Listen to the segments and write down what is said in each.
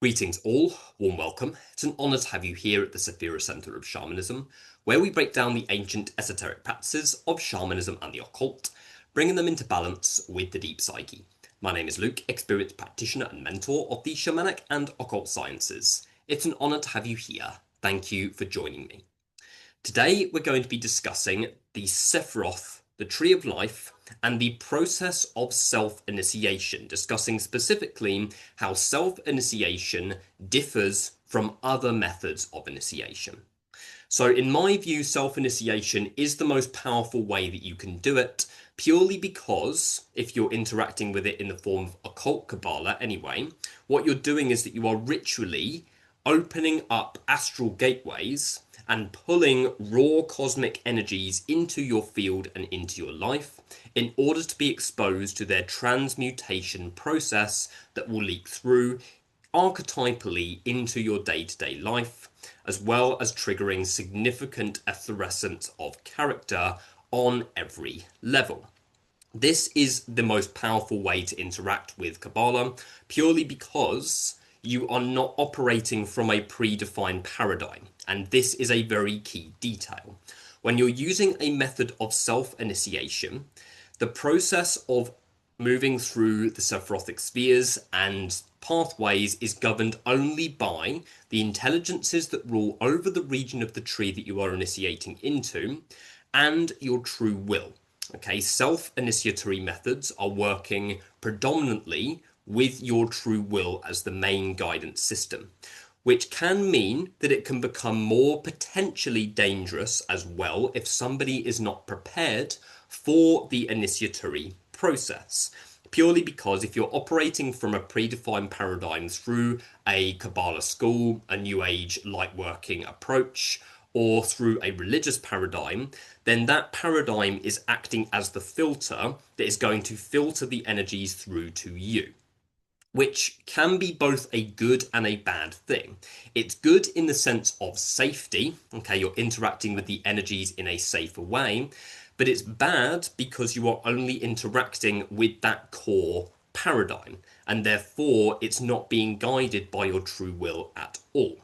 Greetings all, warm welcome. It's an honour to have you here at the Sephirah Centre of Shamanism, where we break down the ancient esoteric practices of shamanism and the occult, bringing them into balance with the deep psyche. My name is Luke, experienced practitioner and mentor of the shamanic and occult sciences. It's an honour to have you here. Thank you for joining me. Today we're going to be discussing the Sephiroth, the Tree of Life, and the process of self-initiation, discussing specifically how self-initiation differs from other methods of initiation. So in my view, self-initiation is the most powerful way that you can do it, purely because if you're interacting with it in the form of occult Qabala anyway, what you're doing is that you are ritually opening up astral gateways and pulling raw cosmic energies into your field and into your life in order to be exposed to their transmutation process that will leak through archetypally into your day-to-day life, as well as triggering significant efflorescence of character on every level. This is the most powerful way to interact with Qabala, purely because you are not operating from a predefined paradigm, and this is a very key detail. When you're using a method of self-initiation, the process of moving through the Sephirothic spheres and pathways is governed only by the intelligences that rule over the region of the tree that you are initiating into and your true will. Okay, self-initiatory methods are working predominantly with your true will as the main guidance system, which can mean that it can become more potentially dangerous as well if somebody is not prepared for the initiatory process. Purely because if you're operating from a predefined paradigm through a Qabala school, a New Age light working approach, or through a religious paradigm, then that paradigm is acting as the filter that is going to filter the energies through to you, which can be both a good and a bad thing. It's good in the sense of safety, okay, you're interacting with the energies in a safer way, but it's bad because you are only interacting with that core paradigm, and therefore it's not being guided by your true will at all.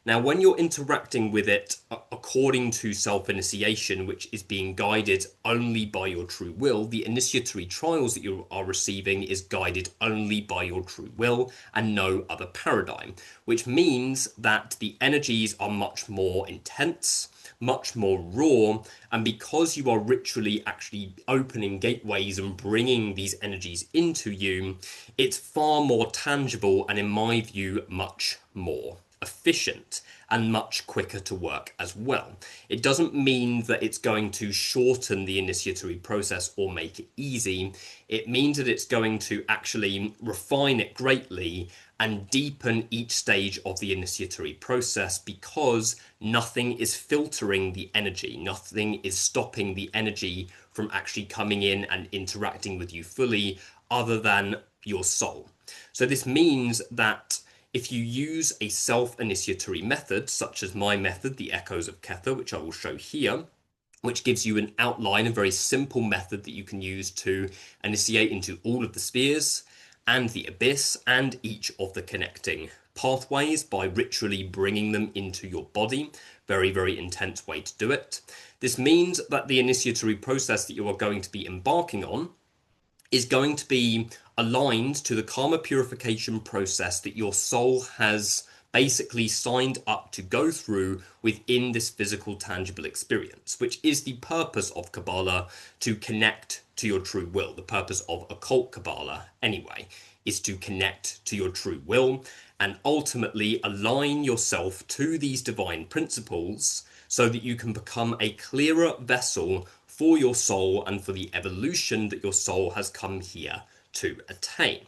Now, when you're interacting with it according to self-initiation, which is being guided only by your true will, the initiatory trials that you are receiving is guided only by your true will and no other paradigm, which means that the energies are much more intense, much more raw, and because you are ritually actually opening gateways and bringing these energies into you, it's far more tangible and, in my view, much more efficient and much quicker to work as well. It doesn't mean that it's going to shorten the initiatory process or make it easy. It means that it's going to actually refine it greatly and deepen each stage of the initiatory process, because nothing is filtering the energy, nothing is stopping the energy from actually coming in and interacting with you fully other than your soul. So this means that if you use a self-initiatory method, such as my method, the Echoes of Kether, which I will show here, which gives you an outline, a very simple method that you can use to initiate into all of the spheres and the abyss and each of the connecting pathways by ritually bringing them into your body. Very, very intense way to do it. This means that the initiatory process that you are going to be embarking on is going to be aligned to the karma purification process that your soul has basically signed up to go through within this physical tangible experience, which is the purpose of Qabala, to connect to your true will. The purpose of occult Qabala anyway is to connect to your true will and ultimately align yourself to these divine principles so that you can become a clearer vessel for your soul and for the evolution that your soul has come here to attain.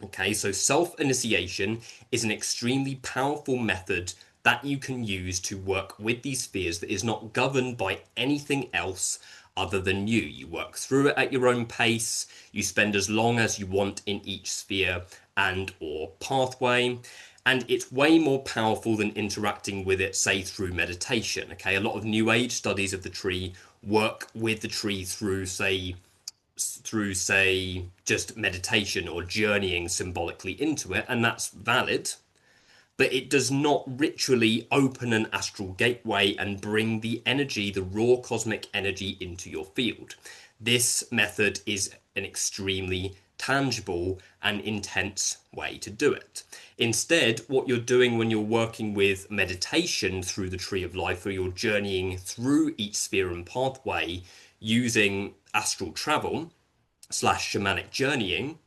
Okay, so self-initiation is an extremely powerful method that you can use to work with these spheres that is not governed by anything else other than you. You work through it at your own pace, you spend as long as you want in each sphere and or pathway, and it's way more powerful than interacting with it, say, through meditation. Okay, a lot of New Age studies of the tree work with the tree through, say, through, say, just meditation or journeying symbolically into it, and that's valid, but it does not ritually open an astral gateway and bring the energy, the raw cosmic energy, into your field. This method is an extremely tangible and intense way to do it. Instead, what you're doing when you're working with meditation through the Tree of Life, or you're journeying through each sphere and pathway using astral travel slash shamanic journeying,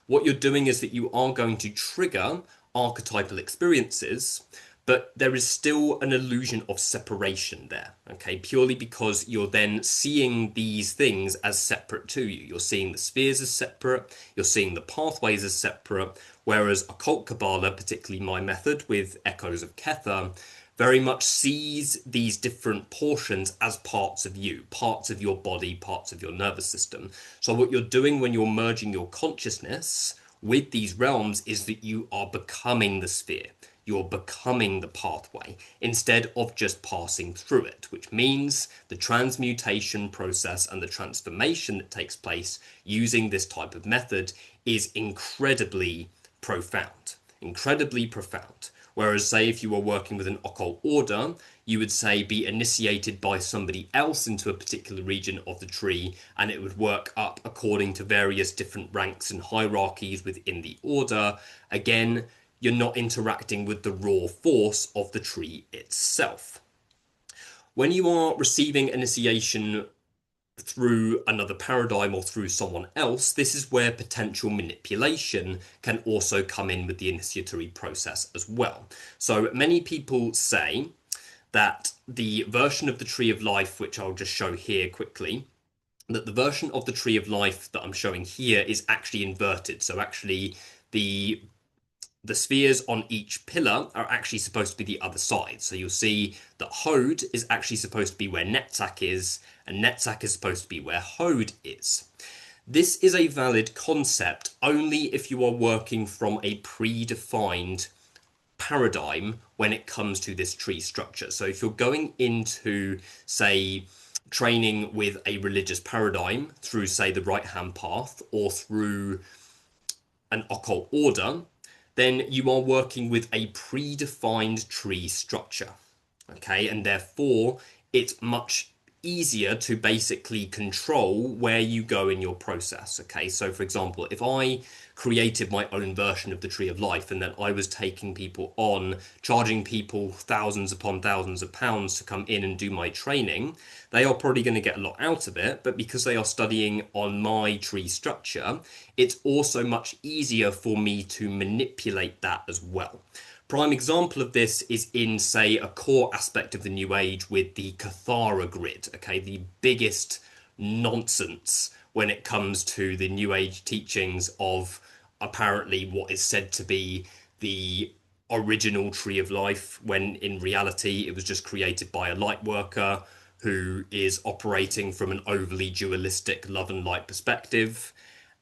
what you're doing is that you are going to trigger archetypal experiences, but there is still an illusion of separation there, okay? Purely because you're then seeing these things as separate to you. You're seeing the spheres as separate, you're seeing the pathways as separate, whereas Occult Qabala, particularly my method with Echoes of Kether, very much sees these different portions as parts of you, parts of your body, parts of your nervous system. So what you're doing when you're merging your consciousness with these realms is that you are becoming the sphere. You're becoming the pathway instead of just passing through it, which means the transmutation process and the transformation that takes place using this type of method is incredibly profound. Incredibly profound. Whereas, say, if you were working with an occult order, you would, say, be initiated by somebody else into a particular region of the tree, and it would work up according to various different ranks and hierarchies within the order. Again, you're not interacting with the raw force of the tree itself. When you are receiving initiation through another paradigm or through someone else, this is where potential manipulation can also come in with the initiatory process as well. So many people say that the version of the Tree of Life, which I'll just show here quickly, that the version of the Tree of Life that I'm showing here is actually inverted. So actually the spheres on each pillar are actually supposed to be the other side. So you'll see that Hod is actually supposed to be where Netzach is, and Netzach is supposed to be where Hod is. This is a valid concept only if you are working from a predefined paradigm when it comes to this tree structure. So if you're going into, say, training with a religious paradigm through, say, the right-hand path or through an occult order, then you are working with a predefined tree structure, okay? And therefore, it's much easier to basically control where you go in your process, okay? So for example, if I created my own version of the Tree of Life and then I was taking people on, charging people thousands upon thousands of pounds to come in and do my training, they are probably going to get a lot out of it, but because they are studying on my tree structure, it's also much easier for me to manipulate that as well. Prime example of this is in, say, a core aspect of the New Age with the Cathara grid, okay, the biggest nonsense when it comes to the New Age teachings of apparently what is said to be the original Tree of Life, when in reality it was just created by a light worker who is operating from an overly dualistic love and light perspective,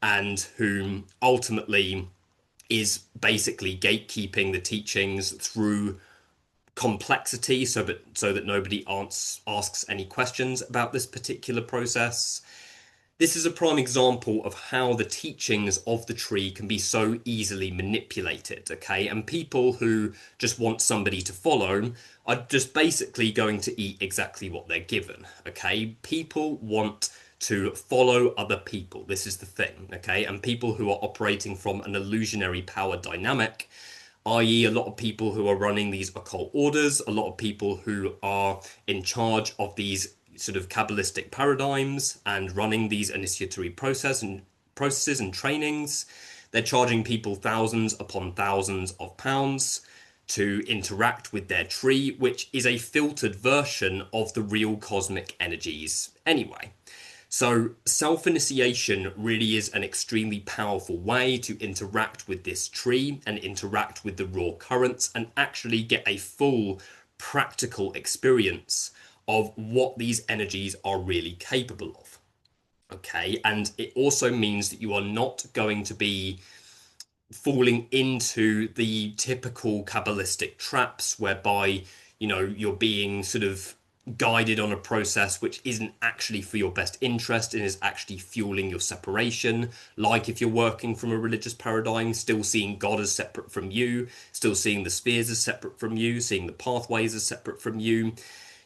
and whom ultimately is basically gatekeeping the teachings through complexity so that nobody asks any questions about this particular process. This is a prime example of how the teachings of the tree can be so easily manipulated, okay? And people who just want somebody to follow are just basically going to eat exactly what they're given, okay? People want to follow other people. This is the thing, okay? And people who are operating from an illusionary power dynamic, i.e. a lot of people who are running these occult orders, a lot of people who are in charge of these sort of Cabalistic paradigms and running these initiatory processes and trainings, they're charging people thousands upon thousands of pounds to interact with their tree, which is a filtered version of the real cosmic energies anyway. So self-initiation really is an extremely powerful way to interact with this tree and interact with the raw currents and actually get a full practical experience of what these energies are really capable of. Okay, and it also means that you are not going to be falling into the typical Cabalistic traps whereby, you're being sort of guided on a process which isn't actually for your best interest and is actually fueling your separation. Like if you're working from a religious paradigm, still seeing God as separate from you, still seeing the spheres as separate from you, seeing the pathways as separate from you.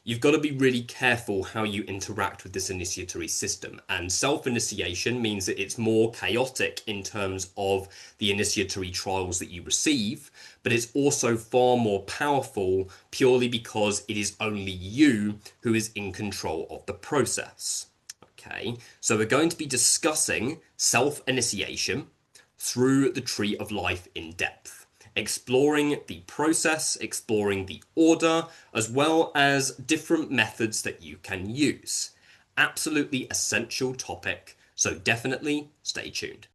You've got to be really careful how you interact with this initiatory system. And self-initiation means that it's more chaotic in terms of the initiatory trials that you receive, but it's also far more powerful purely because it is only you who is in control of the process. Okay, so we're going to be discussing self-initiation through the Tree of Life in depth, exploring the process, exploring the order, as well as different methods that you can use. Absolutely essential topic, so definitely stay tuned.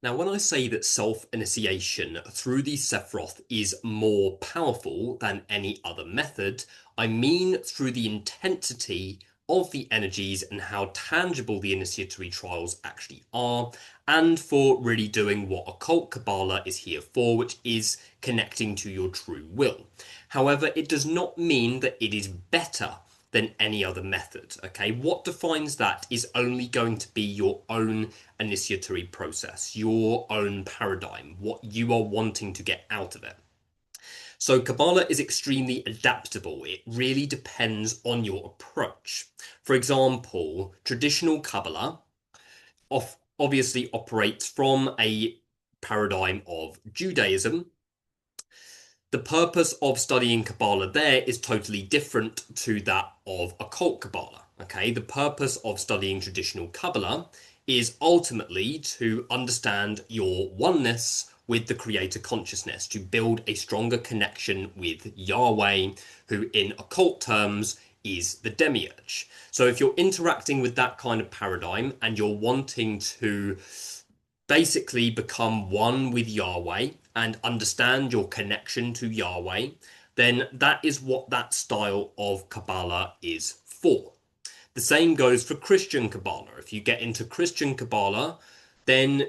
Now, when I say that self-initiation through the Sephiroth is more powerful than any other method, I mean through the intensity of the energies and how tangible the initiatory trials actually are, and for really doing what Occult Qabala is here for, which is connecting to your true will. However, it does not mean that it is better than any other method. Okay, what defines that is only going to be your own initiatory process, your own paradigm, what you are wanting to get out of it. So Qabala is extremely adaptable. It really depends on your approach. For example, traditional Qabala obviously operates from a paradigm of Judaism. The purpose of studying Qabala there is totally different to that of Occult Qabala. Okay, the purpose of studying traditional Qabala is ultimately to understand your oneness with the creator consciousness, to build a stronger connection with Yahweh, who in occult terms is the demiurge. So if you're interacting with that kind of paradigm and you're wanting to basically become one with Yahweh and understand your connection to Yahweh, then that is what that style of Qabala is for. The same goes for Christian Qabala. If you get into Christian Qabala, then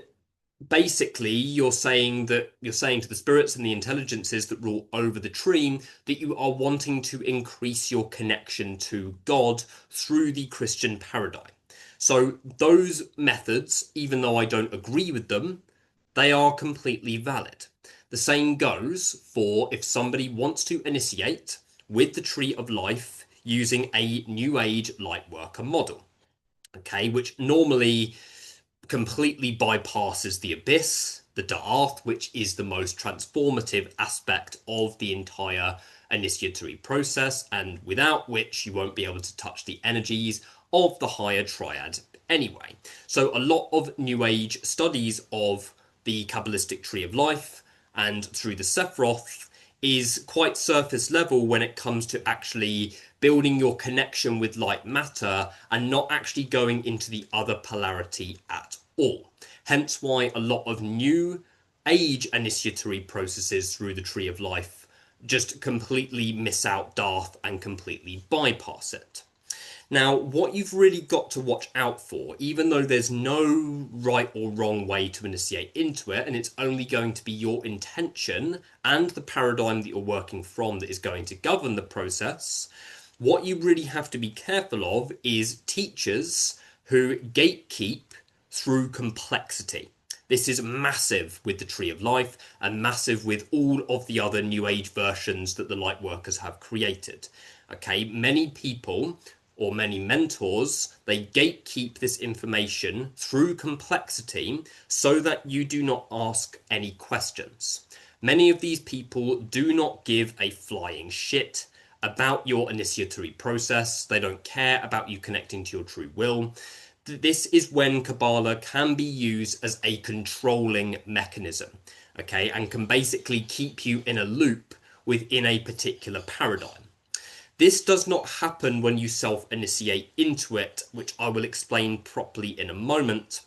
basically you're saying to the spirits and the intelligences that rule over the tree that you are wanting to increase your connection to God through the Christian paradigm. So those methods, even though I don't agree with them, they are completely valid. The same goes for if somebody wants to initiate with the Tree of Life using a New Age Lightworker model, okay, which normally completely bypasses the Abyss, the Da'ath, which is the most transformative aspect of the entire initiatory process, and without which you won't be able to touch the energies of the higher triad anyway. So a lot of New Age studies of the Cabalistic Tree of Life and through the Sephiroth is quite surface level when it comes to actually building your connection with light matter and not actually going into the other polarity at all. Hence why a lot of New Age initiatory processes through the Tree of Life just completely miss out Darth and completely bypass it. Now, what you've really got to watch out for, even though there's no right or wrong way to initiate into it, and it's only going to be your intention and the paradigm that you're working from that is going to govern the process, what you really have to be careful of is teachers who gatekeep through complexity. This is massive with the Tree of Life and massive with all of the other New Age versions that the Lightworkers have created. Okay, many people or many mentors, they gatekeep this information through complexity so that you do not ask any questions. Many of these people do not give a flying shit about your initiatory process. They don't care about you connecting to your true will. This is when Qabala can be used as a controlling mechanism, okay, and can basically keep you in a loop within a particular paradigm. This does not happen when you self-initiate into it, which I will explain properly in a moment.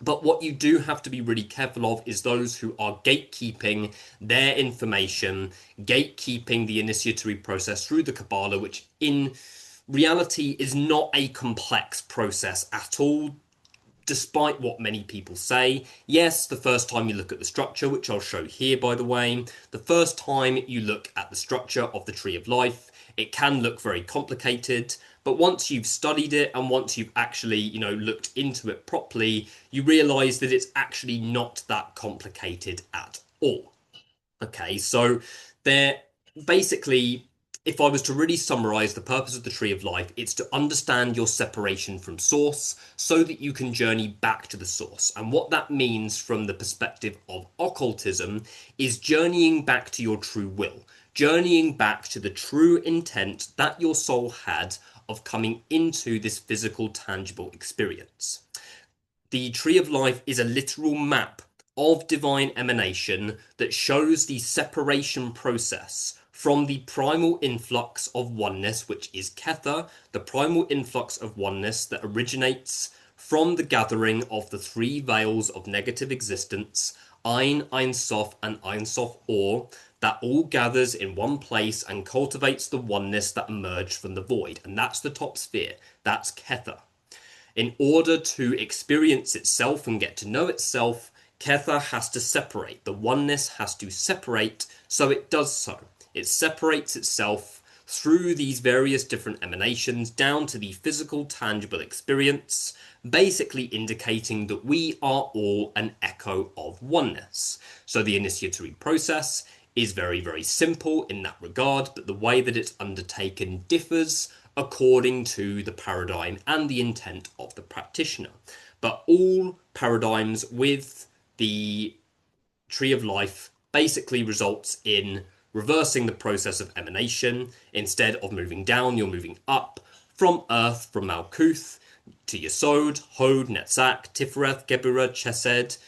But what you do have to be really careful of is those who are gatekeeping their information, gatekeeping the initiatory process through the Qabala, which in reality is not a complex process at all, despite what many people say. Yes, the first time you look at the structure, which I'll show here by the way, the first time you look at the structure of the Tree of Life, it can look very complicated, but once you've studied it and once you've actually, looked into it properly, you realize that it's actually not that complicated at all. Okay, so there basically, if I was to really summarize the purpose of the Tree of Life, it's to understand your separation from source so that you can journey back to the source. And what that means from the perspective of occultism is journeying back to your true will, journeying back to the true intent that your soul had of coming into this physical, tangible experience. The Tree of Life is a literal map of divine emanation that shows the separation process from the primal influx of oneness, which is Kether, the primal influx of oneness that originates from the gathering of the three veils of negative existence, Ein, Ein Sof, and Ein Sof Or, that all gathers in one place and cultivates the oneness that emerged from the void. And that's the top sphere. That's Kether. In order to experience itself and get to know itself, Kether has to separate. The oneness has to separate, so it does so. It separates itself through these various different emanations down to the physical, tangible experience, basically indicating that we are all an echo of oneness. So the initiatory process is very, very simple in that regard, but the way that it's undertaken differs according to the paradigm and the intent of the practitioner. But all paradigms with the Tree of Life basically results in reversing the process of emanation. Instead of moving down, you're moving up from Earth, from Malkuth to Yesod, Hod, Netzach, Tifereth, Geburah, Chesed.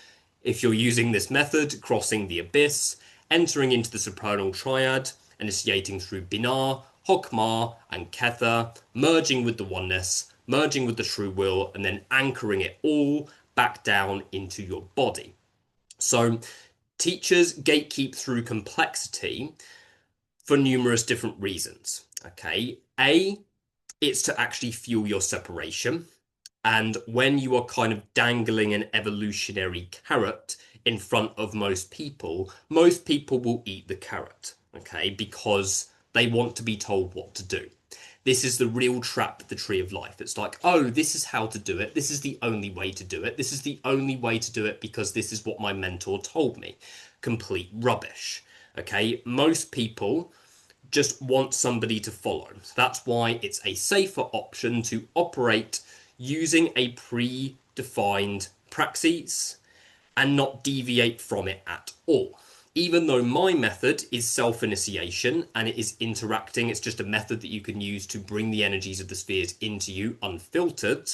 If you're using this method, crossing the abyss, entering into the supernal triad, initiating through Binah, Hokmah, and Kether, merging with the oneness, merging with the true will, and then anchoring it all back down into your body. So teachers gatekeep through complexity for numerous different reasons. Okay, it's to actually fuel your separation. And when you are kind of dangling an evolutionary carrot in front of most people will eat the carrot, okay, because they want to be told what to do. This is the real trap of the Tree of Life. It's like, oh, this is how to do it. This is the only way to do it. This is the only way to do it because this is what my mentor told me. Complete rubbish. Okay, most people just want somebody to follow. So that's why it's a safer option to operate using a predefined praxis and not deviate from it at all. Even though my method is self-initiation and it is interacting, it's just a method that you can use to bring the energies of the spheres into you unfiltered,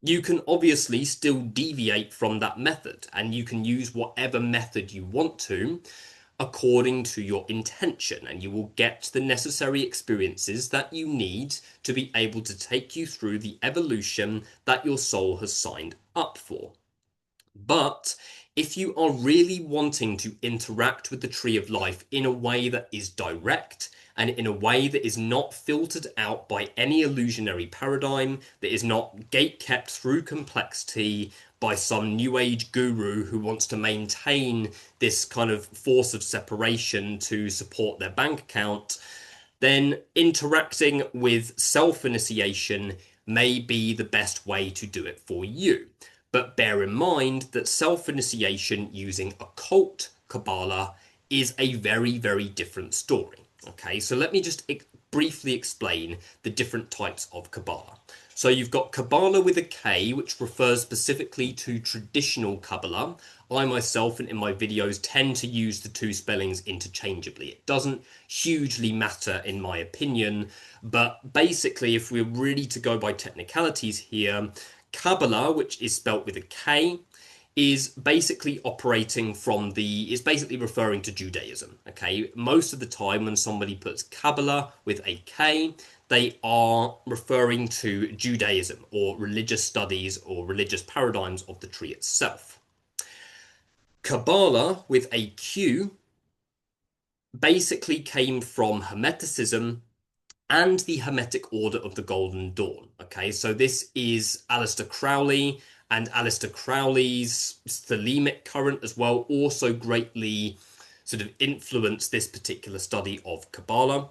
you can obviously still deviate from that method and you can use whatever method you want to according to your intention, and you will get the necessary experiences that you need to be able to take you through the evolution that your soul has signed up for. But if you are really wanting to interact with the Tree of Life in a way that is direct and in a way that is not filtered out by any illusionary paradigm, that is not gate-kept through complexity by some new age guru who wants to maintain this kind of force of separation to support their bank account, then interacting with self-initiation may be the best way to do it for you. But bear in mind that self-initiation using occult Qabala is a very, very different story. Okay, so let me just briefly explain the different types of Qabala. So you've got Qabala with a K, which refers specifically to traditional Qabala. I myself, and in my videos, tend to use the two spellings interchangeably. It doesn't hugely matter in my opinion, but basically, if we're really to go by technicalities here, Qabala, which is spelt with a K, is basically operating from it's basically referring to Judaism. Okay, most of the time when somebody puts Qabala with a K, they are referring to Judaism or religious studies or religious paradigms of the tree itself. Qabala with a Q basically came from Hermeticism and the Hermetic Order of the Golden Dawn. Okay, so this is Aleister Crowley, and Aleister Crowley's thelemic current as well also greatly sort of influenced this particular study of Kabbalah.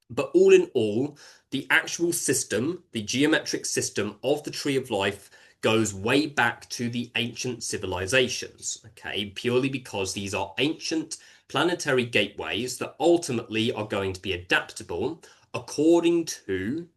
But all in all, the actual system, the geometric system of the Tree of Life goes way back to the ancient civilizations, okay, purely because these are ancient planetary gateways that ultimately are going to be adaptable according to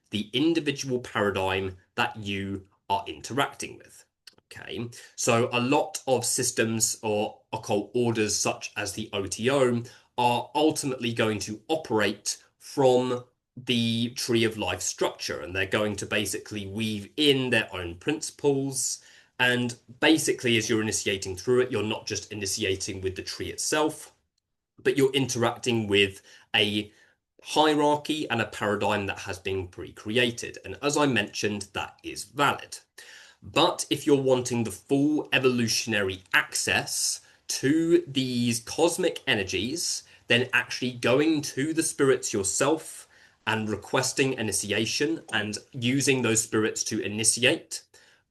the individual paradigm that you are interacting with. Okay, so a lot of systems or occult orders, such as the OTO, are ultimately going to operate from the Tree of Life structure, and they're going to basically weave in their own principles. And basically, as you're initiating through it, you're not just initiating with the tree itself, but you're interacting with a hierarchy and a paradigm that has been pre-created. And as I mentioned, that is valid. But if you're wanting the full evolutionary access to these cosmic energies, then actually going to the spirits yourself and requesting initiation and using those spirits to initiate,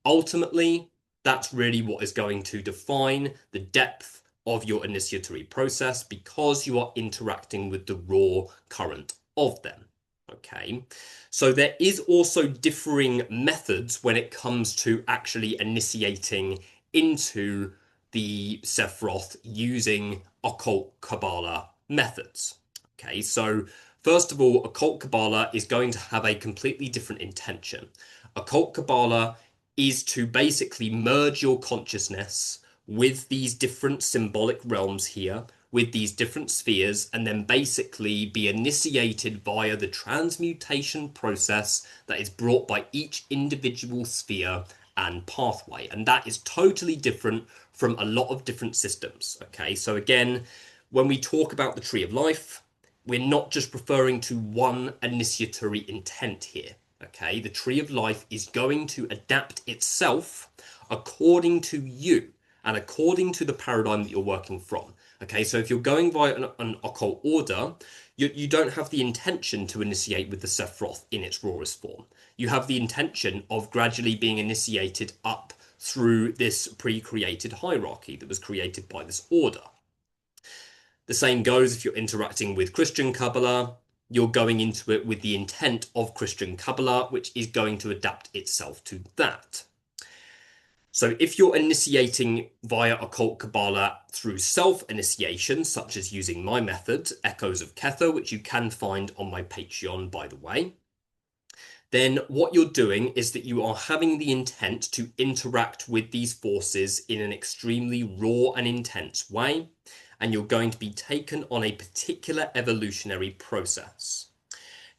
ultimately, that's really what is going to define the depth of your initiatory process, because you are interacting with the raw current of them. Okay, so there is also differing methods when it comes to actually initiating into the Sephiroth using Occult Qabalah methods. Okay, so first of all, Occult Qabalah is going to have a completely different intention. Occult Qabalah is to basically merge your consciousness with these different symbolic realms here, with these different spheres, and then basically be initiated via the transmutation process that is brought by each individual sphere and pathway. And that is totally different from a lot of different systems. Okay, so again, when we talk about the Tree of Life, we're not just referring to one initiatory intent here. Okay, the Tree of Life is going to adapt itself according to you and according to the paradigm that you're working from. Okay, so if you're going via an occult order, you don't have the intention to initiate with the Sephiroth in its rawest form. You have the intention of gradually being initiated up through this pre-created hierarchy that was created by this order. The same goes if you're interacting with Christian Kabbalah. You're going into it with the intent of Christian Kabbalah, which is going to adapt itself to that. So if you're initiating via Occult Qabalah through self-initiation, such as using my method, Echoes of Kether, which you can find on my Patreon, by the way, then what you're doing is that you are having the intent to interact with these forces in an extremely raw and intense way, and you're going to be taken on a particular evolutionary process.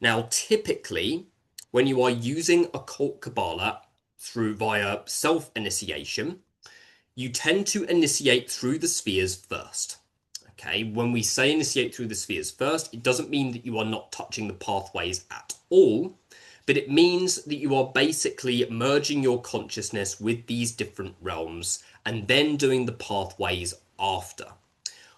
Now, typically, when you are using Occult Qabalah via self-initiation, you tend to initiate through the spheres first. Okay, when we say initiate through the spheres first, it doesn't mean that you are not touching the pathways at all, but it means that you are basically merging your consciousness with these different realms and then doing the pathways after.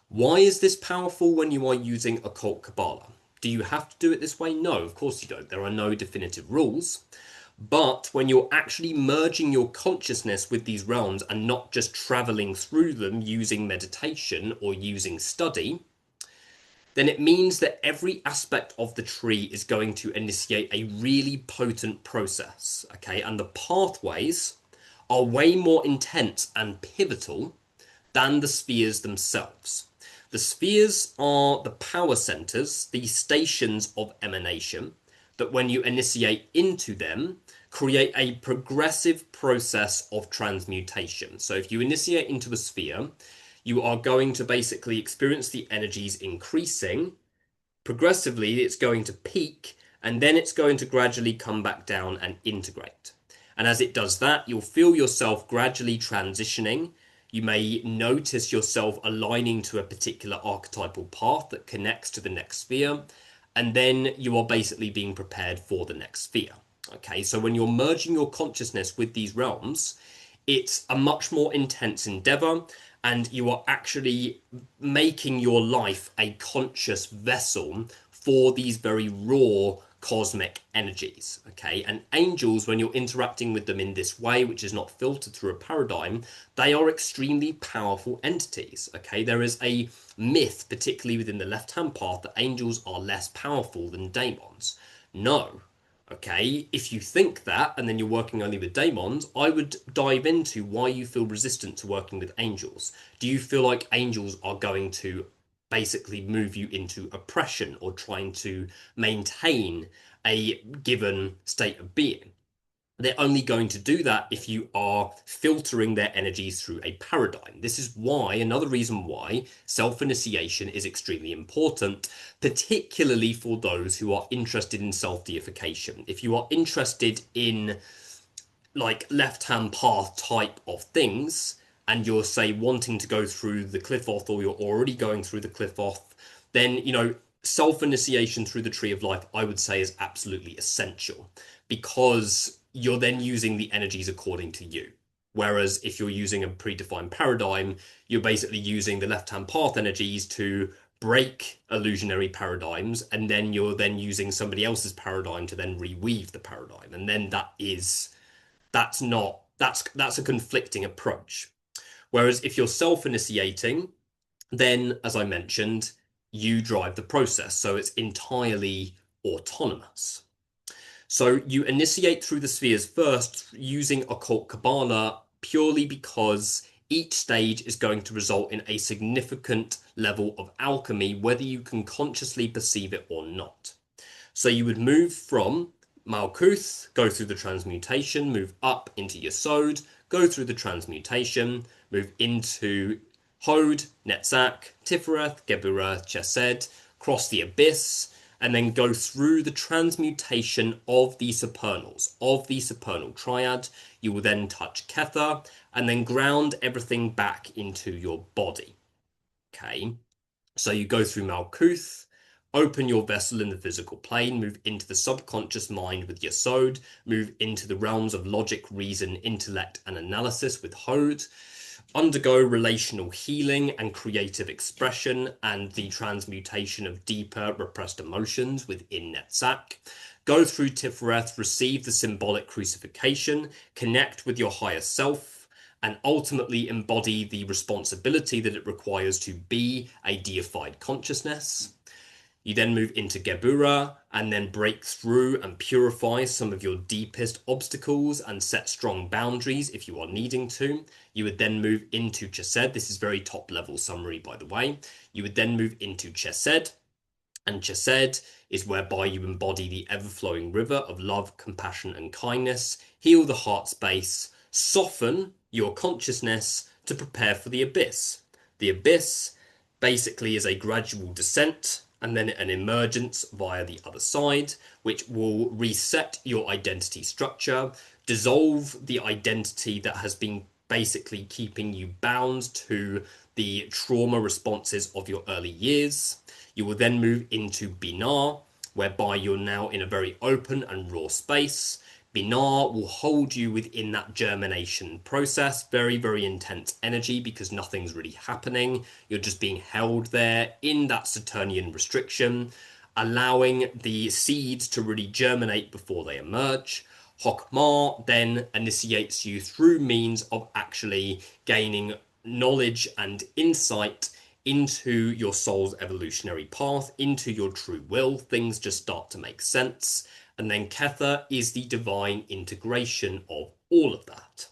Why is this powerful when you are using Occult Qabalah? Do you have to do it this way? No, of course you don't. There are no definitive rules. But when you're actually merging your consciousness with these realms and not just traveling through them using meditation or using study, then it means that every aspect of the tree is going to initiate a really potent process, okay? And the pathways are way more intense and pivotal than the spheres themselves. The spheres are the power centers, the stations of emanation, that when you initiate into them, create a progressive process of transmutation. So if you initiate into a sphere, you are going to basically experience the energies increasing. Progressively, it's going to peak, and then it's going to gradually come back down and integrate. And as it does that, you'll feel yourself gradually transitioning You may notice yourself aligning to a particular archetypal path that connects to the next sphere, and then you are basically being prepared for the next sphere. Okay, so when you're merging your consciousness with these realms, it's a much more intense endeavor, and you are actually making your life a conscious vessel for these very raw cosmic energies. Okay, and angels, when you're interacting with them in this way, which is not filtered through a paradigm, they are extremely powerful entities. Okay, there is a myth, particularly within the left hand path, that angels are less powerful than daemons. No. Okay, if you think that and then you're working only with daemons, I would dive into why you feel resistant to working with angels. Do you feel like angels are going to basically move you into oppression or trying to maintain a given state of being? They're only going to do that if you are filtering their energies through a paradigm. This is why, another reason why self-initiation is extremely important, particularly for those who are interested in self-deification. If you are interested in like left-hand path type of things, and you're, say, wanting to go through the Qliphoth, or you're already going through the Qliphoth, then, self-initiation through the Tree of Life, I would say, is absolutely essential, because you're then using the energies according to you. Whereas if you're using a predefined paradigm, you're basically using the left-hand path energies to break illusionary paradigms, and then you're then using somebody else's paradigm to then reweave the paradigm. And then that's a conflicting approach. Whereas if you're self-initiating, then, as I mentioned, you drive the process. So it's entirely autonomous. So you initiate through the spheres first using Occult Qabalah purely because each stage is going to result in a significant level of alchemy, whether you can consciously perceive it or not. So you would move from Malkuth, go through the transmutation, move up into Yesod, go through the transmutation, move into Hod, Netzach, Tifereth, Geburah, Chesed, cross the abyss, and then go through the transmutation of the supernals, of the supernal triad. You will then touch Kether, and then ground everything back into your body. Okay, so you go through Malkuth, open your vessel in the physical plane, move into the subconscious mind with Yesod, move into the realms of logic, reason, intellect, and analysis with Hod, undergo relational healing and creative expression and the transmutation of deeper repressed emotions within Netzach. Go through Tifereth, receive the symbolic crucifixion, connect with your higher self, and ultimately embody the responsibility that it requires to be a deified consciousness. You then move into Geburah and then break through and purify some of your deepest obstacles and set strong boundaries if you are needing to. You would then move into Chesed. This is very top level summary, by the way. You would then move into Chesed, and Chesed is whereby you embody the ever-flowing river of love, compassion, and kindness, heal the heart space, soften your consciousness to prepare for the abyss. The abyss basically is a gradual descent and then an emergence via the other side, which will reset your identity structure, dissolve the identity that has been basically keeping you bound to the trauma responses of your early years. You will then move into Binah, whereby you're now in a very open and raw space. Binah will hold you within that germination process. Very, very intense energy because nothing's really happening. You're just being held there in that Saturnian restriction, allowing the seeds to really germinate before they emerge. Hokmah then initiates you through means of actually gaining knowledge and insight into your soul's evolutionary path, into your true will. Things just start to make sense. And then Kether is the divine integration of all of that.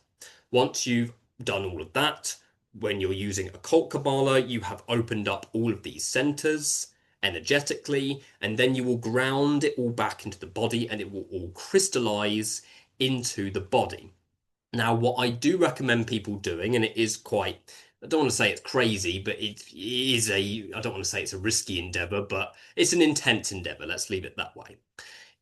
Once you've done all of that, when you're using Occult Qabalah, you have opened up all of these centers energetically, and then you will ground it all back into the body and it will all crystallize into the body. Now, what I do recommend people doing, and it is quite, I don't want to say it's crazy, but it is I don't want to say it's a risky endeavor, but it's an intense endeavor. Let's leave it that way.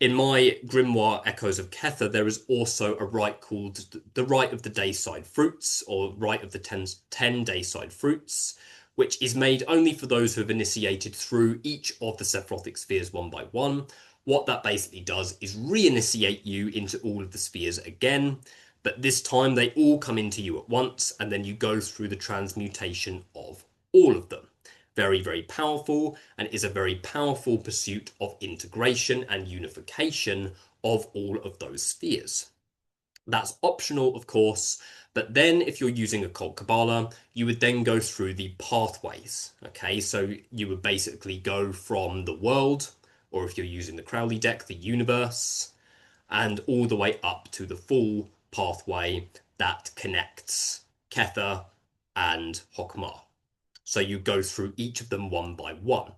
In my grimoire Echoes of Kether, there is also a rite called the Rite of the Dayside Fruits, or Rite of the 10 Dayside Fruits, which is made only for those who have initiated through each of the Sephirothic spheres one by one. What that basically does is reinitiate you into all of the spheres again, but this time they all come into you at once, and then you go through the transmutation of all of them. Very, very powerful, and is a very powerful pursuit of integration and unification of all of those spheres. That's optional, of course, but then if you're using Occult Qabalah, you would then go through the pathways. Okay, so you would basically go from the world, or if you're using the Crowley deck, the universe, and all the way up to the full pathway that connects Kether and Hokmah. So you go through each of them one by one.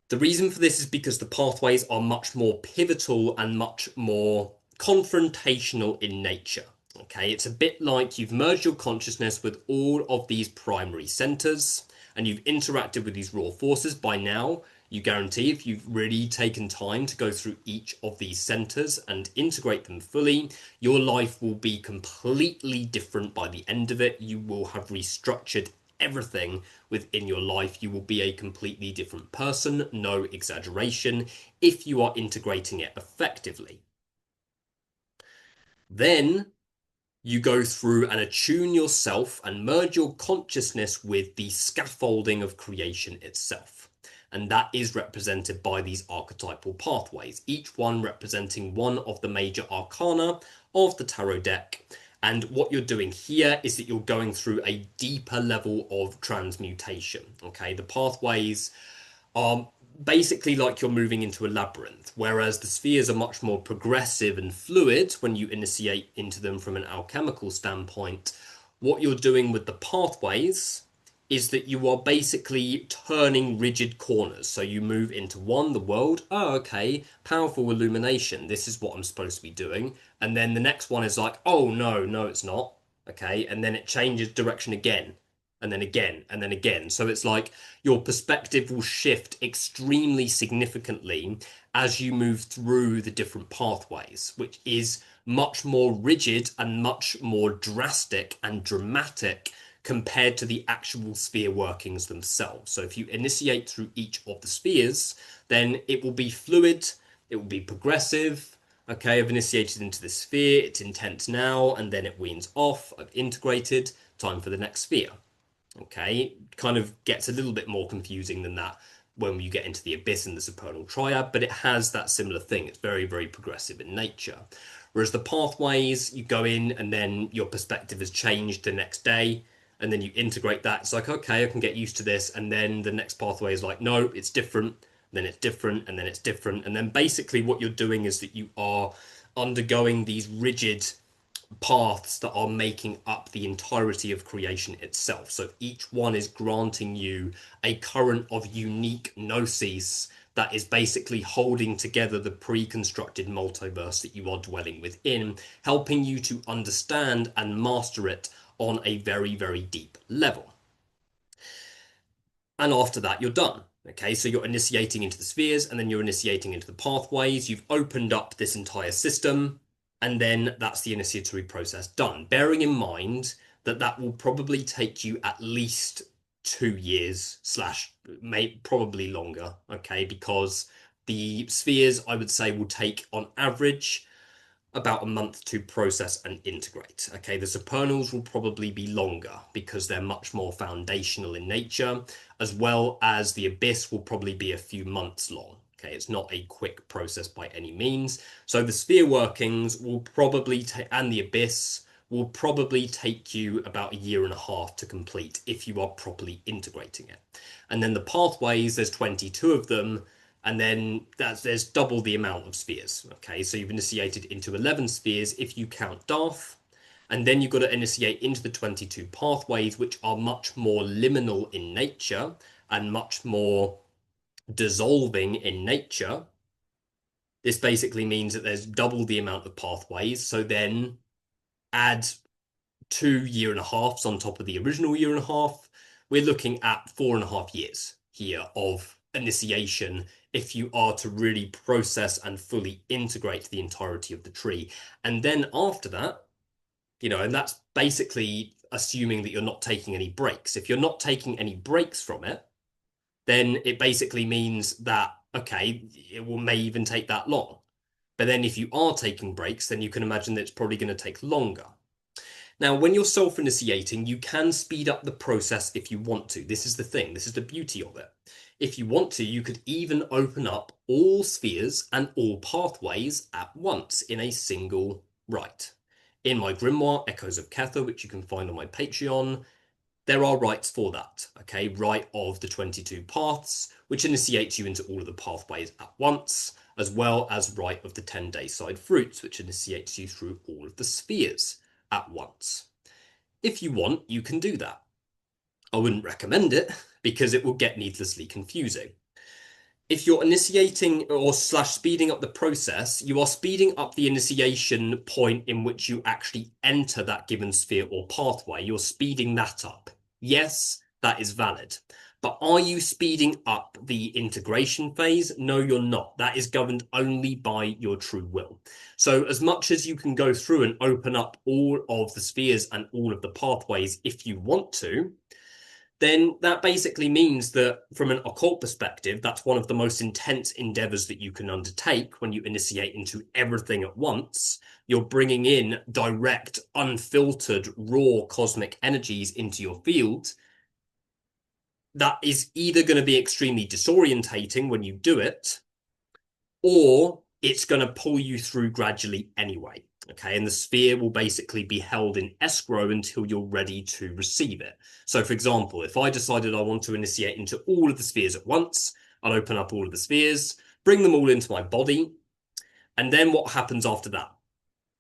The reason for this is because the pathways are much more pivotal and much more confrontational in nature. Okay, it's a bit like you've merged your consciousness with all of these primary centers and you've interacted with these raw forces. By now, you guarantee if you've really taken time to go through each of these centers and integrate them fully, your life will be completely different by the end of it. You will have restructured everything within your life. You will be a completely different person, no exaggeration, if you are integrating it effectively. Then you go through and attune yourself and merge your consciousness with the scaffolding of creation itself. And that is represented by these archetypal pathways, each one representing one of the major arcana of the tarot deck. And what you're doing here is that you're going through a deeper level of transmutation. Okay, the pathways are basically like you're moving into a labyrinth, whereas the spheres are much more progressive and fluid when you initiate into them from an alchemical standpoint. What you're doing with the pathways is that you are basically turning rigid corners. So you move into one, the world. Oh, okay, powerful illumination. This is what I'm supposed to be doing. And then the next one is like, oh, no, no, it's not. Okay, and then it changes direction again, and then again, and then again. So it's like your perspective will shift extremely significantly as you move through the different pathways, which is much more rigid and much more drastic and dramatic compared to the actual sphere workings themselves. So if you initiate through each of the spheres, then it will be fluid, it will be progressive. Okay, I've initiated into the sphere, it's intense now, and then it weans off. I've integrated, time for the next sphere. Okay, kind of gets a little bit more confusing than that when you get into the abyss and the supernal triad, but it has that similar thing. It's very, very progressive in nature. Whereas the pathways, you go in and then your perspective has changed the next day, and then you integrate that. It's like, okay, I can get used to this. And then the next pathway is like, no, it's different. Then it's different, and then it's different. And then basically what you're doing is that you are undergoing these rigid paths that are making up the entirety of creation itself. So each one is granting you a current of unique gnosis that is basically holding together the pre-constructed multiverse that you are dwelling within, helping you to understand and master it on a very, very deep level. And after that, you're done. Okay, so you're initiating into the spheres and then you're initiating into the pathways. You've opened up this entire system, and then that's the initiatory process done. Bearing in mind that that will probably take you at least 2 years slash probably longer. Okay, because the spheres, I would say, will take on average about a month to process and integrate. Okay, the supernals will probably be longer because they're much more foundational in nature, as well as the abyss will probably be a few months long. Okay, it's not a quick process by any means. So the sphere workings will probably and the abyss will probably take you about 1.5 years to complete if you are properly integrating it. And then the pathways, there's 22 of them, and then there's double the amount of spheres. Okay, so you've initiated into 11 spheres if you count Darth, and then you've got to initiate into the 22 pathways, which are much more liminal in nature and much more dissolving in nature. This basically means that there's double the amount of pathways, so then add 2.5 years on top of the original 1.5 years. We're looking at 4.5 years here of initiation if you are to really process and fully integrate the entirety of the tree. And then after that, and that's basically assuming that you're not taking any breaks. If you're not taking any breaks from it, then it basically means that, okay, may even take that long. But then if you are taking breaks, then you can imagine that it's probably going to take longer. Now, when you're self-initiating, you can speed up the process if you want to. This is the thing. This is the beauty of it. If you want to, you could even open up all spheres and all pathways at once in a single rite. In my grimoire, Echoes of Kether, which you can find on my Patreon, there are rites for that, okay? Rite of the 22 paths, which initiates you into all of the pathways at once, as well as rite of the 10 Dayside Fruits, which initiates you through all of the spheres at once. If you want, you can do that. I wouldn't recommend it because it will get needlessly confusing. If you're initiating or slash speeding up the process, you are speeding up the initiation point in which you actually enter that given sphere or pathway. You're speeding that up. Yes, that is valid. But are you speeding up the integration phase? No, you're not. That is governed only by your true will. So as much as you can go through and open up all of the spheres and all of the pathways if you want to, then that basically means that from an occult perspective, that's one of the most intense endeavors that you can undertake when you initiate into everything at once. You're bringing in direct, unfiltered, raw cosmic energies into your field. That is either going to be extremely disorientating when you do it, or it's going to pull you through gradually anyway. Okay, and the sphere will basically be held in escrow until you're ready to receive it. So, for example, if I decided I want to initiate into all of the spheres at once, I'll open up all of the spheres, bring them all into my body, and then what happens after that?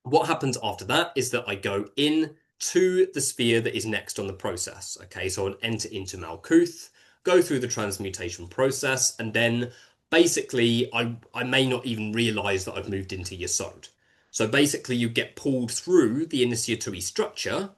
What happens after that is that I go in to the sphere that is next on the process. Okay, so I'll enter into Malkuth, go through the transmutation process, and then basically I may not even realize that I've moved into Yesod. So basically you get pulled through the initiatory structure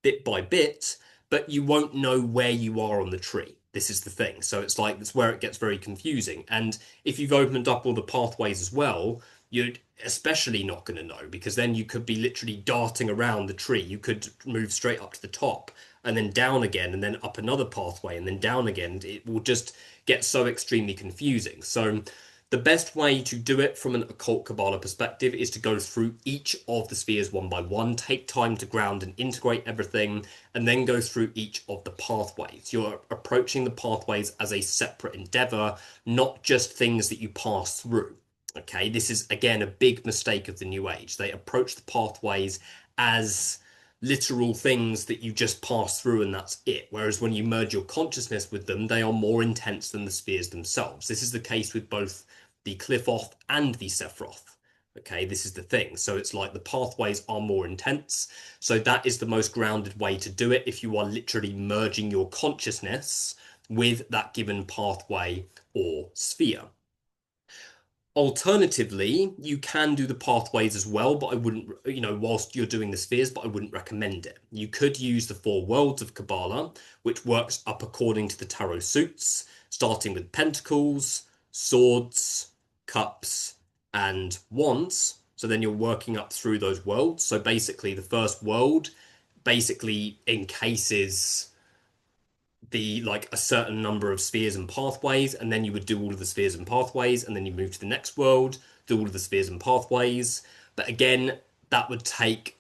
bit by bit, but you won't know where you are on the tree. This is the thing. So it's like, that's where it gets very confusing. And if you've opened up all the pathways as well, you're especially not going to know, because then you could be literally darting around the tree. You could move straight up to the top and then down again and then up another pathway and then down again. It will just get so extremely confusing. So the best way to do it from an occult Qabala perspective is to go through each of the spheres one by one, take time to ground and integrate everything, and then go through each of the pathways. You're approaching the pathways as a separate endeavor, not just things that you pass through. Okay, this is again a big mistake of the New Age. They approach the pathways as literal things that you just pass through and that's it. Whereas when you merge your consciousness with them, they are more intense than the spheres themselves. This is the case with both the Qliphoth and the Sephiroth. Okay, this is the thing. So it's like the pathways are more intense. So that is the most grounded way to do it if you are literally merging your consciousness with that given pathway or sphere. Alternatively, you can do the pathways as well, but I wouldn't, whilst you're doing the spheres, but I wouldn't recommend it. You could use the 4 worlds of Qabala, which works up according to the tarot suits, starting with pentacles, swords, cups, and wands. So then you're working up through those worlds. So basically, the first world basically encases a certain number of spheres and pathways, and then you would do all of the spheres and pathways, and then you move to the next world, do all of the spheres and pathways. But again, it would take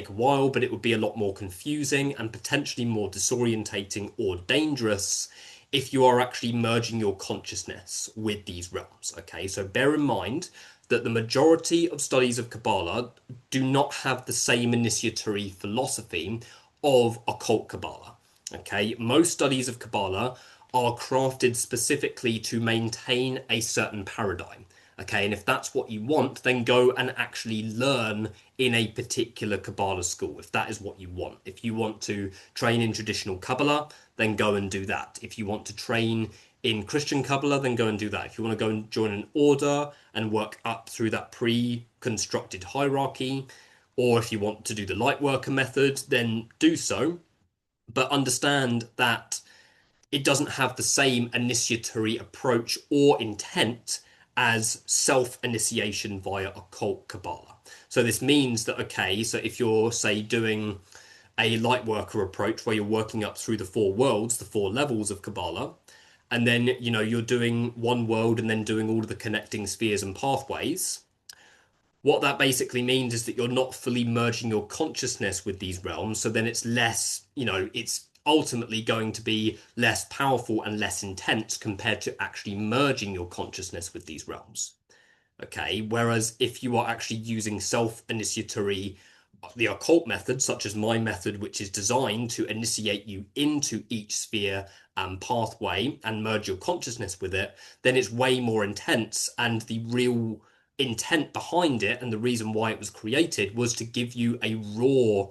a while, but it would be a lot more confusing and potentially more disorientating or dangerous if you are actually merging your consciousness with these realms. Okay, so bear in mind that the majority of studies of Qabala do not have the same initiatory philosophy of occult Qabala. Okay, most studies of Qabala are crafted specifically to maintain a certain paradigm. Okay, and if that's what you want, then go and actually learn in a particular Qabala school, if that is what you want. If you want to train in traditional Qabala, then go and do that. If you want to train in Christian Qabala, then go and do that. If you want to go and join an order and work up through that pre-constructed hierarchy, or if you want to do the light worker method, then do so. But understand that it doesn't have the same initiatory approach or intent as self-initiation via occult Qabala. So this means that, okay, so if you're, say, doing a light worker approach where you're working up through the four worlds, the four levels of Qabala, and then, you're doing one world and then doing all of the connecting spheres and pathways, what that basically means is that you're not fully merging your consciousness with these realms. So then it's less, it's ultimately going to be less powerful and less intense compared to actually merging your consciousness with these realms. Okay, whereas if you are actually using self-initiatory, the occult method, such as my method, which is designed to initiate you into each sphere and pathway and merge your consciousness with it, then it's way more intense. And the real intent behind it and the reason why it was created was to give you a raw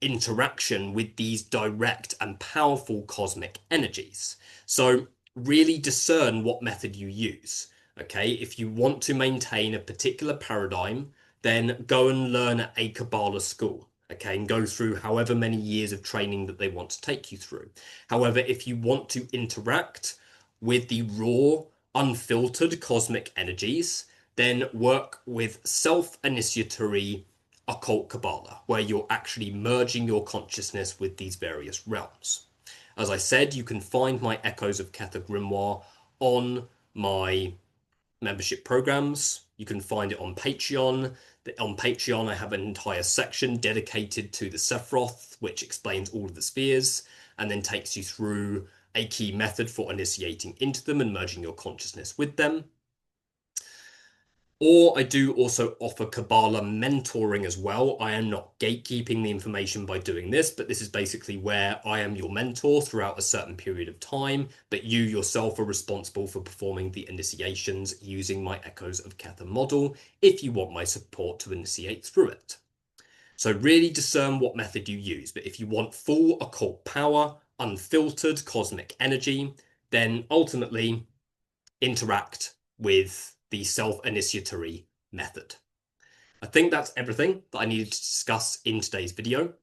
interaction with these direct and powerful cosmic energies. So really discern what method you use. Okay, if you want to maintain a particular paradigm, then go and learn at a Qabala school. Okay, and go through however many years of training that they want to take you through. However, if you want to interact with the raw, unfiltered cosmic energies, then work with self-initiatory occult Qabala, where you're actually merging your consciousness with these various realms. As I said, you can find my Echoes of Kether Grimoire on my membership programs. You can find it on Patreon. On Patreon, I have an entire section dedicated to the Sephiroth, which explains all of the spheres and then takes you through a key method for initiating into them and merging your consciousness with them. Or I do also offer Qabala mentoring as well. I am not gatekeeping the information by doing this, but this is basically where I am your mentor throughout a certain period of time, but you yourself are responsible for performing the initiations using my Echoes of Kether model if you want my support to initiate through it. So really discern what method you use, but if you want full occult power, unfiltered cosmic energy, then ultimately interact with the self-initiatory method. I think that's everything that I needed to discuss in today's video.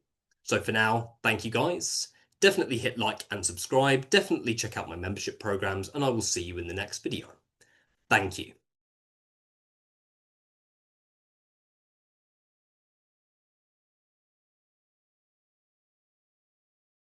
So for now, thank you guys. Definitely hit like and subscribe. Definitely check out my membership programs, and I will see you in the next video. Thank you.